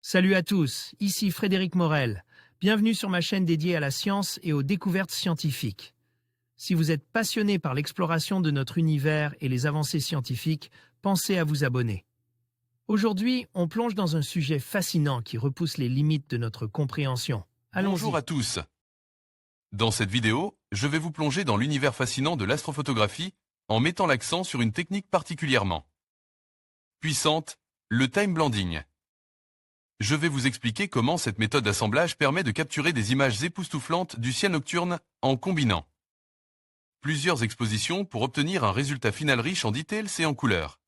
Salut à tous, ici Frédéric Morel. Bienvenue sur ma chaîne dédiée à la science et aux découvertes scientifiques. Si vous êtes passionné par l'exploration de notre univers et les avancées scientifiques, pensez à vous abonner. Aujourd'hui, on plonge dans un sujet fascinant qui repousse les limites de notre compréhension. Bonjour Allons-y. à tous. Dans cette vidéo, je vais vous plonger dans l'univers fascinant de l'astrophotographie en mettant l'accent sur une technique particulièrement puissante, le time blending. Je vais vous expliquer comment cette méthode d'assemblage permet de capturer des images époustouflantes du ciel nocturne en combinant plusieurs expositions pour obtenir un résultat final riche en details et en couleurs.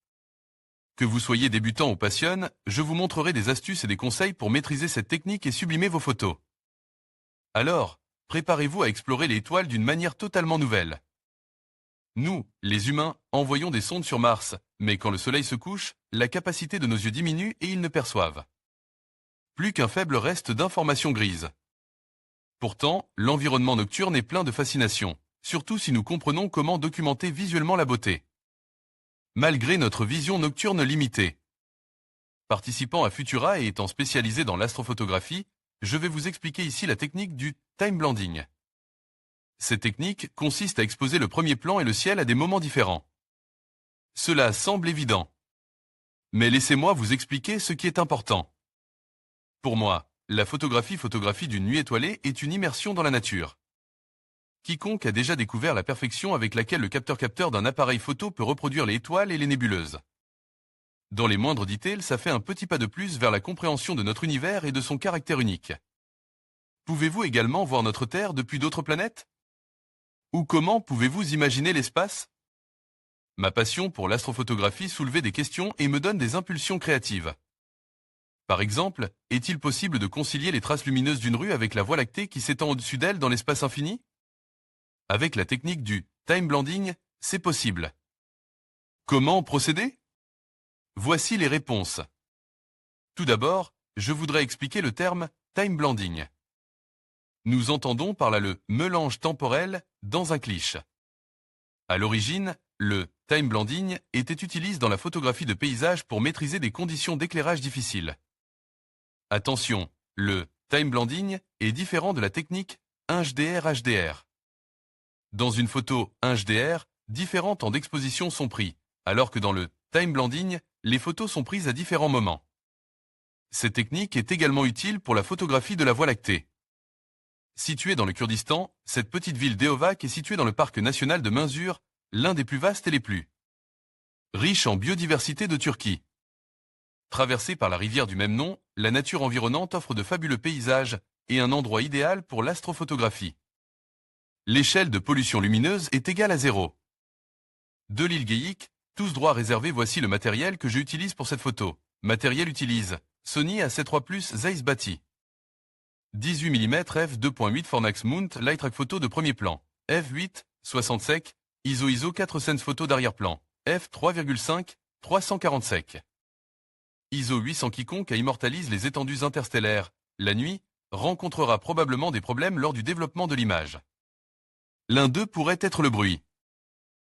Que vous soyez débutant ou passionné, je vous montrerai des astuces et des conseils pour maîtriser cette technique et sublimer vos photos. Alors, préparez-vous à explorer les étoiles d'une manière totalement nouvelle. Nous, les humains, envoyons des sondes sur Mars, mais quand le soleil se couche, la capacité de nos yeux diminue et ils ne perçoivent plus qu'un faible reste d'informations grises. Pourtant, l'environnement nocturne est plein de fascination, surtout si nous comprenons comment documenter visuellement la beauté. Malgré notre vision nocturne limitée. Participant à Futura et étant spécialisé dans l'astrophotographie, je vais vous expliquer ici la technique du time blending. Cette technique consiste à exposer le premier plan et le ciel à des moments différents. Cela semble évident. Mais laissez-moi vous expliquer ce qui est important. Pour moi, la photographie d'une nuit étoilée est une immersion dans la nature. Quiconque a déjà découvert la perfection avec laquelle le capteur d'un appareil photo peut reproduire les étoiles et les nébuleuses. Dans les moindres details, ça fait un petit pas de plus vers la compréhension de notre univers et de son caractère unique. Pouvez-vous également voir notre Terre depuis d'autres planètes? Ou comment pouvez-vous imaginer l'espace? Ma passion pour l'astrophotographie soulevait des questions et me donne des impulsions créatives. Par exemple, est-il possible de concilier les traces lumineuses d'une rue avec la Voie lactée qui s'étend au-dessus d'elle dans l'espace infini? Avec la technique du time blending, c'est possible. Comment procéder? Voici les réponses. Tout d'abord, je voudrais expliquer le terme time blending. Nous entendons par là le mélange temporel dans un cliché. À l'origine, le time blending était utilisé dans la photographie de paysage pour maîtriser des conditions d'éclairage difficiles. Attention, le time blending est différent de la technique 1HDR-HDR. Dans une photo 1HDR, différents temps d'exposition sont pris, alors que dans le time blending, les photos sont prises à différents moments. Cette technique est également utile pour la photographie de la Voie lactée. Située dans le Kurdistan, cette petite ville d'Eovac est située dans le parc national de Munzur, l'un des plus vastes et les plus riches en biodiversité de Turquie. Traversée par la rivière du même nom, la nature environnante offre de fabuleux paysages et un endroit idéal pour l'astrophotographie. L'échelle de pollution lumineuse est égale à 0. De l'île Geyik, tous droits réservés, voici le matériel que j'utilise pour cette photo. Matériel utilise Sony A7 III Zeiss Bati. 18 mm f2.8 Fornax Mount Light Track photo de premier plan. f8, 60 sec, ISO 4 Sense photo d'arrière-plan. f3,5, 340 sec. ISO 800 quiconque immortalise les étendues interstellaires, la nuit, rencontrera probablement des problèmes lors du développement de l'image. L'un d'eux pourrait être le bruit.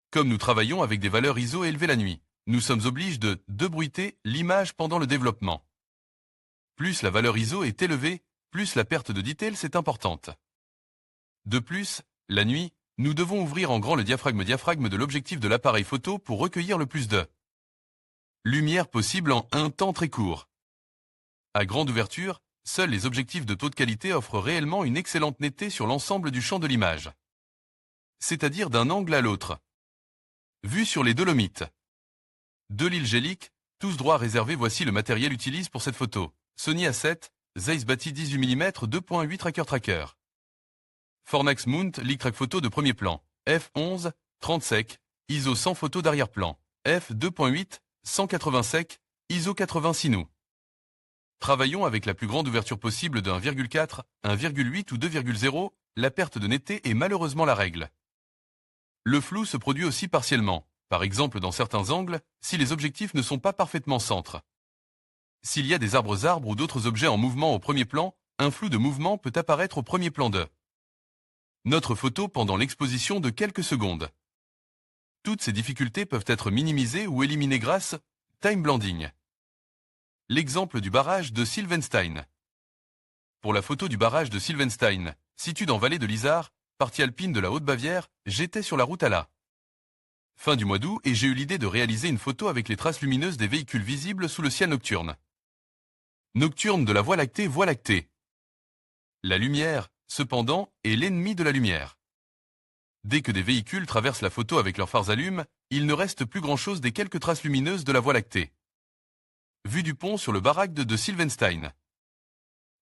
Comme nous travaillons avec des valeurs ISO élevées la nuit, nous sommes obligés de débruiter l'image pendant le développement. Plus la valeur ISO est élevée, plus la perte de details est importante. De plus, la nuit, nous devons ouvrir en grand le diaphragme de l'objectif de l'appareil photo pour recueillir le plus de lumière possible en un temps très court. À grande ouverture, seuls les objectifs de haute qualité offrent réellement une excellente netteté sur l'ensemble du champ de l'image. C'est-à-dire d'un angle à l'autre. Vue sur les Dolomites. De l'île Gélique, tous droits réservés, voici le matériel utilisé pour cette photo. Sony A7, Zeiss Bati 18 mm 2.8 Tracker. Fornax Mount Light Track photo de premier plan. f11, 30 sec, ISO 100 photo d'arrière-plan. f2.8, 180 sec, ISO 80 Sinou. Travaillons avec la plus grande ouverture possible de 1,4, 1,8 ou 2,0, la perte de netteté est malheureusement la règle. Le flou se produit aussi partiellement, par exemple dans certains angles, si les objectifs ne sont pas parfaitement centres. S'il y a des arbres ou d'autres objets en mouvement au premier plan, un flou de mouvement peut apparaître au premier plan de notre photo pendant l'exposition de quelques secondes. Toutes ces difficultés peuvent être minimisées ou éliminées grâce au time blending. l'exemple du barrage de Sylvenstein. Pour la photo du barrage de Sylvenstein, situé dans Vallée de l'Isar, partie alpine de la Haute-Bavière, j'étais sur la route à la fin du mois d'août et j'ai eu l'idée de réaliser une photo avec les traces lumineuses des véhicules visibles sous le ciel nocturne. Nocturne de la Voie lactée, Voie lactée. La lumière, cependant, est l'ennemi de la lumière. Dès que des véhicules traversent la photo avec leurs phares allumes, il ne reste plus grand-chose des quelques traces lumineuses de la Voie lactée. Vue du pont sur le barrage de Sylvenstein.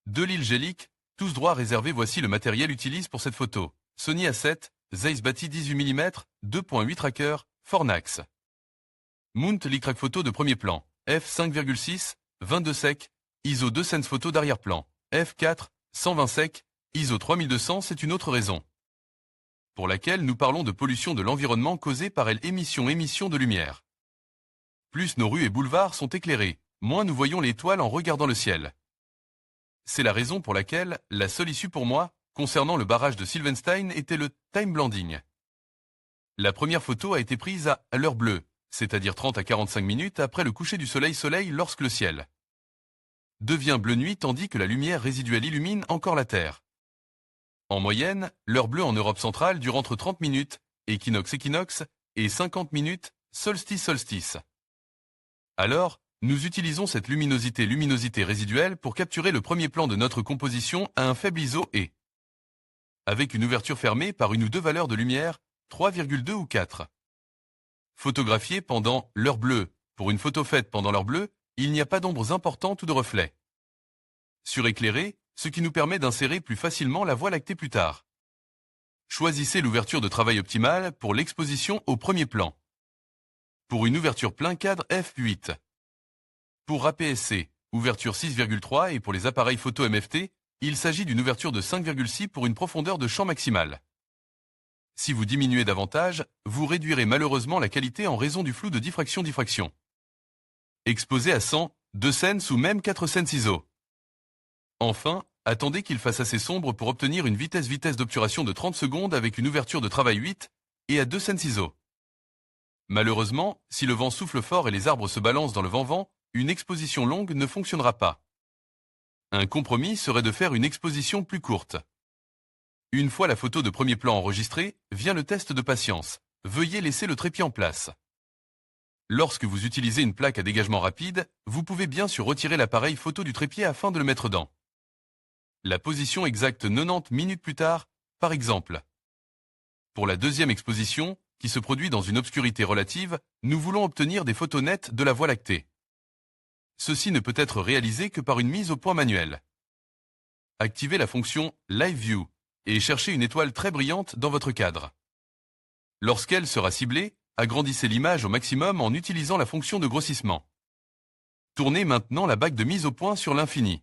De l'île Gélique, tous droits réservés. Voici le matériel utilisé pour cette photo. Sony A7, Zeiss Bati 18 mm, 2.8 tracker, Fornax. Mount Licrac photo de premier plan, f5,6, 22 sec, ISO 2 sens photo d'arrière-plan, f4, 120 sec, ISO 3200. C'est une autre raison pour laquelle nous parlons de pollution de l'environnement causée par l'émission de lumière. Plus nos rues et boulevards sont éclairés, moins nous voyons l'étoile en regardant le ciel. C'est la raison pour laquelle la seule issue pour moi, concernant le barrage de Sylvenstein, était le time blending. La première photo a été prise à l'heure bleue, c'est-à-dire 30 à 45 minutes après le coucher du soleil lorsque le ciel devient bleu nuit tandis que la lumière résiduelle illumine encore la Terre. En moyenne, l'heure bleue en Europe centrale dure entre 30 minutes, équinoxe, et 50 minutes, solstice. Alors, nous utilisons cette luminosité résiduelle pour capturer le premier plan de notre composition à un faible ISO et avec une ouverture fermée par une ou deux valeurs de lumière, 3,2 ou 4. Photographié pendant l'heure bleue. Pour une photo faite pendant l'heure bleue, il n'y a pas d'ombres importantes ou de reflets. Suréclairé, ce qui nous permet d'insérer plus facilement la Voie lactée plus tard. Choisissez l'ouverture de travail optimale pour l'exposition au premier plan. Pour une ouverture plein cadre f8. Pour APS-C, ouverture 6,3 et pour les appareils photo MFT, il s'agit d'une ouverture de 5,6 pour une profondeur de champ maximale. Si vous diminuez davantage, vous réduirez malheureusement la qualité en raison du flou de diffraction. Exposé à 100, 2 sens ou même 4 sens ISO. Enfin, attendez qu'il fasse assez sombre pour obtenir une vitesse d'obturation de 30 secondes avec une ouverture de travail 8 et à 2 sens ISO. Malheureusement, si le vent souffle fort et les arbres se balancent dans le vent-vent, une exposition longue ne fonctionnera pas. Un compromis serait de faire une exposition plus courte. Une fois la photo de premier plan enregistrée, vient le test de patience. Veuillez laisser le trépied en place. Lorsque vous utilisez une plaque à dégagement rapide, vous pouvez bien sûr retirer l'appareil photo du trépied afin de le mettre dans la position exacte 90 minutes plus tard, par exemple. Pour la deuxième exposition, qui se produit dans une obscurité relative, nous voulons obtenir des photos nettes de la Voie lactée. Ceci ne peut être réalisé que par une mise au point manuelle. Activez la fonction Live View et cherchez une étoile très brillante dans votre cadre. Lorsqu'elle sera ciblée, agrandissez l'image au maximum en utilisant la fonction de grossissement. Tournez maintenant la bague de mise au point sur l'infini.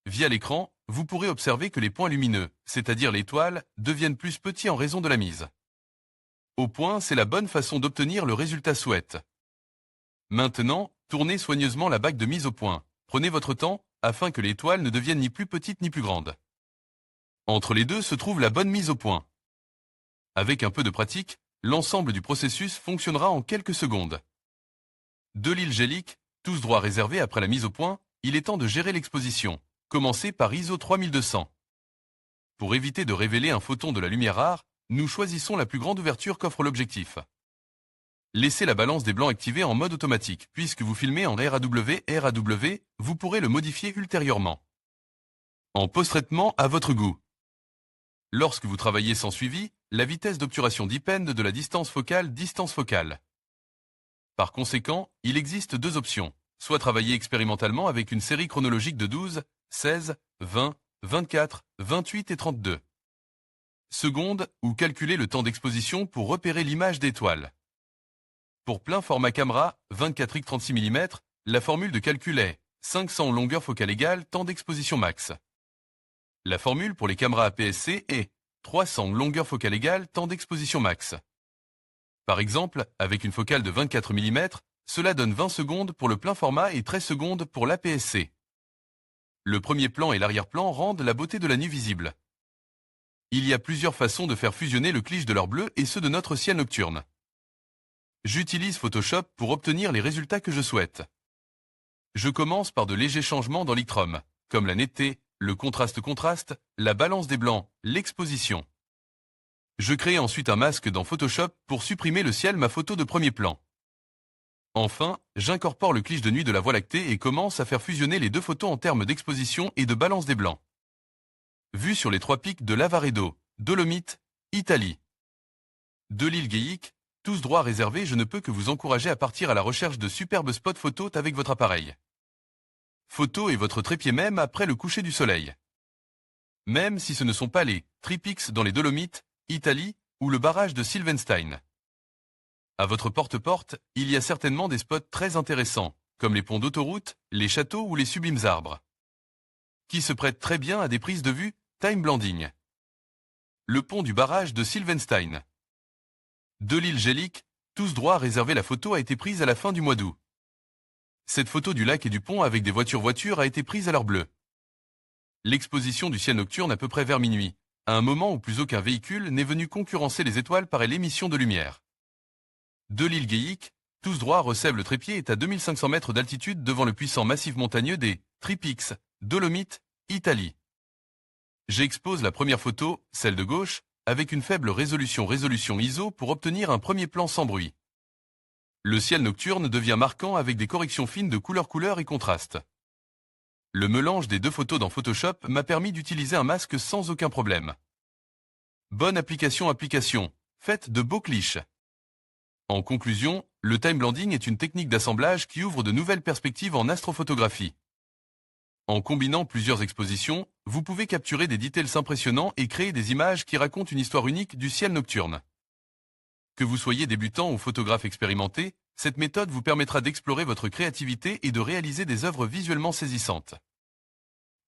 Via l'écran, vous pourrez observer que les points lumineux, c'est-à-dire l'étoile, deviennent plus petits en raison de la mise au point. C'est la bonne façon d'obtenir le résultat souhaité. Maintenant, tournez soigneusement la bague de mise au point. Prenez votre temps, afin que l'étoile ne devienne ni plus petite ni plus grande. Entre les deux se trouve la bonne mise au point. Avec un peu de pratique, l'ensemble du processus fonctionnera en quelques secondes. De l'île Gélique, tous droits réservés après la mise au point, il est temps de gérer l'exposition. Commencez par ISO 3200. Pour éviter de révéler un photon de la lumière rare, nous choisissons la plus grande ouverture qu'offre l'objectif. Laissez la balance des blancs activée en mode automatique. Puisque vous filmez en RAW, vous pourrez le modifier ultérieurement. En post-traitement à votre goût. Lorsque vous travaillez sans suivi, la vitesse d'obturation dépend de la distance focale. Par conséquent, il existe deux options. Soit travailler expérimentalement avec une série chronologique de 12, 16, 20, 24, 28 et 32 secondes, ou calculer le temps d'exposition pour repérer l'image d'étoile. Pour plein format caméra, 24x 36 mm, la formule de calcul est 500 longueur focale égale temps d'exposition max. La formule pour les caméras APS-C est 300 longueur focale égale temps d'exposition max. Par exemple, avec une focale de 24 mm, cela donne 20 secondes pour le plein format et 13 secondes pour l'APS-C. Le premier plan et l'arrière-plan rendent la beauté de la nuit visible. Il y a plusieurs façons de faire fusionner le cliché de l'heure bleue et ceux de notre ciel nocturne. J'utilise Photoshop pour obtenir les résultats que je souhaite. Je commence par de légers changements dans Lightroom, comme la netteté, le contraste-contraste, la balance des blancs, l'exposition. Je crée ensuite un masque dans Photoshop pour supprimer le ciel ma photo de premier plan. Enfin, j'incorpore le cliché de nuit de la Voie lactée et commence à faire fusionner les deux photos en termes d'exposition et de balance des blancs. Vue sur les 3 pics de Lavaredo, Dolomites, Italie. De l'île Geic, tous droits réservés, je ne peux que vous encourager à partir à la recherche de superbes spots photos avec votre appareil. Photo et votre trépied même après le coucher du soleil. Même si ce ne sont pas les Tripix dans les Dolomites, Italie, ou le barrage de Sylvenstein. À votre porte-porte, il y a certainement des spots très intéressants, comme les ponts d'autoroute, les châteaux ou les sublimes arbres, qui se prêtent très bien à des prises de vue time blending. Le pont du barrage de Sylvenstein. De l'île Geic, tous droits réservés, la photo a été prise à la fin du mois d'août. Cette photo du lac et du pont avec des voitures a été prise à l'heure bleue. L'exposition du ciel nocturne à peu près vers minuit, à un moment où plus aucun véhicule n'est venu concurrencer les étoiles par l'émission de lumière. De l'île Geic, tous droits recève le trépied est à 2500 mètres d'altitude devant le puissant massif montagneux des Tripix, Dolomites, Italie. J'expose la première photo, celle de gauche, avec une faible résolution ISO pour obtenir un premier plan sans bruit. Le ciel nocturne devient marquant avec des corrections fines de couleur et contraste. Le mélange des deux photos dans Photoshop m'a permis d'utiliser un masque sans aucun problème. Bonne application, faites de beaux clichés. En conclusion, le time blending est une technique d'assemblage qui ouvre de nouvelles perspectives en astrophotographie. En combinant plusieurs expositions, vous pouvez capturer des details impressionnants et créer des images qui racontent une histoire unique du ciel nocturne. Que vous soyez débutant ou photographe expérimenté, cette méthode vous permettra d'explorer votre créativité et de réaliser des œuvres visuellement saisissantes.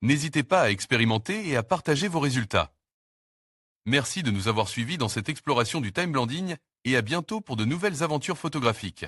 N'hésitez pas à expérimenter et à partager vos résultats. Merci de nous avoir suivis dans cette exploration du time blending et à bientôt pour de nouvelles aventures photographiques.